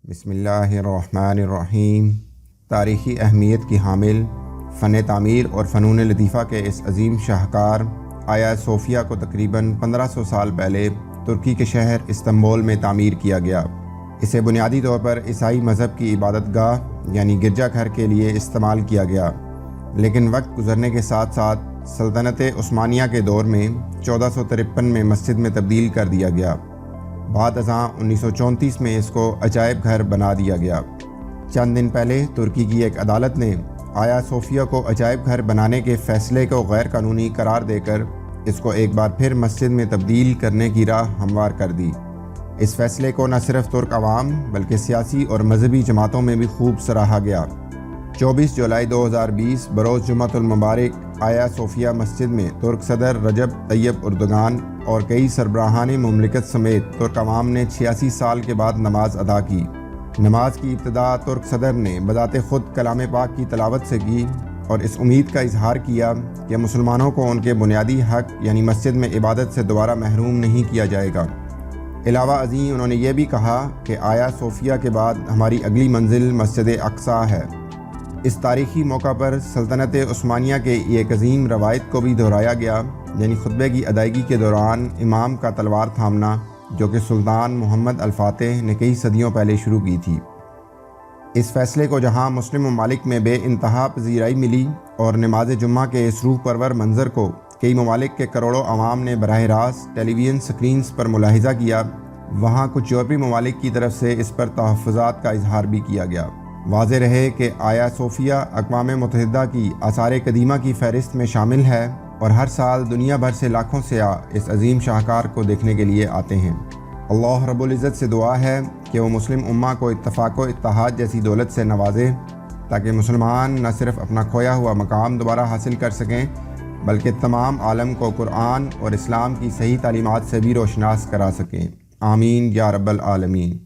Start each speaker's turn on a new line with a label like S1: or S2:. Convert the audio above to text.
S1: بسم اللہ الرحمن الرحیم۔ تاریخی اہمیت کی حامل فن تعمیر اور فنون لطیفہ کے اس عظیم شاہکار آیا صوفیہ کو تقریباً 1500 سال پہلے ترکی کے شہر استنبول میں تعمیر کیا گیا۔ اسے بنیادی طور پر عیسائی مذہب کی عبادت گاہ یعنی گرجا گھر کے لیے استعمال کیا گیا، لیکن وقت گزرنے کے ساتھ ساتھ سلطنت عثمانیہ کے دور میں 1453 میں مسجد میں تبدیل کر دیا گیا۔ بعد ازاں 1934 میں اس کو عجائب گھر بنا دیا گیا۔ چند دن پہلے ترکی کی ایک عدالت نے آیا صوفیہ کو عجائب گھر بنانے کے فیصلے کو غیر قانونی قرار دے کر اس کو ایک بار پھر مسجد میں تبدیل کرنے کی راہ ہموار کر دی۔ اس فیصلے کو نہ صرف ترک عوام بلکہ سیاسی اور مذہبی جماعتوں میں بھی خوب سراہا گیا۔ 24 جولائی 2020 بروز جمعۃ المبارک آیا صوفیہ مسجد میں ترک صدر رجب طیب اردگان اور کئی سربراہان مملکت سمیت ترک عوام نے 86 سال کے بعد نماز ادا کی۔ نماز کی ابتدا ترک صدر نے بذات خود کلام پاک کی تلاوت سے کی اور اس امید کا اظہار کیا کہ مسلمانوں کو ان کے بنیادی حق یعنی مسجد میں عبادت سے دوبارہ محروم نہیں کیا جائے گا۔ علاوہ ازیں انہوں نے یہ بھی کہا کہ آیا صوفیہ کے بعد ہماری اگلی منزل مسجد اقصیٰ ہے۔ اس تاریخی موقع پر سلطنت عثمانیہ کے ایک عظیم روایت کو بھی دہرایا گیا، یعنی خطبے کی ادائیگی کے دوران امام کا تلوار تھامنا، جو کہ سلطان محمد الفاتح نے کئی صدیوں پہلے شروع کی تھی۔ اس فیصلے کو جہاں مسلم ممالک میں بے انتہا پذیرائی ملی اور نماز جمعہ کے اس روح پرور منظر کو کئی ممالک کے کروڑوں عوام نے براہ راست ٹیلی ویژن سکرینز پر ملاحظہ کیا، وہاں کچھ یورپی ممالک کی طرف سے اس پر تحفظات کا اظہار بھی کیا گیا۔ واضح رہے کہ آیا صوفیہ اقوام متحدہ کی آثار قدیمہ کی فہرست میں شامل ہے اور ہر سال دنیا بھر سے لاکھوں سیاح اس عظیم شاہکار کو دیکھنے کے لیے آتے ہیں۔ اللہ رب العزت سے دعا ہے کہ وہ مسلم امہ کو اتفاق و اتحاد جیسی دولت سے نوازے تاکہ مسلمان نہ صرف اپنا کھویا ہوا مقام دوبارہ حاصل کر سکیں بلکہ تمام عالم کو قرآن اور اسلام کی صحیح تعلیمات سے بھی روشناس کرا سکیں۔ آمین یا رب العالمین۔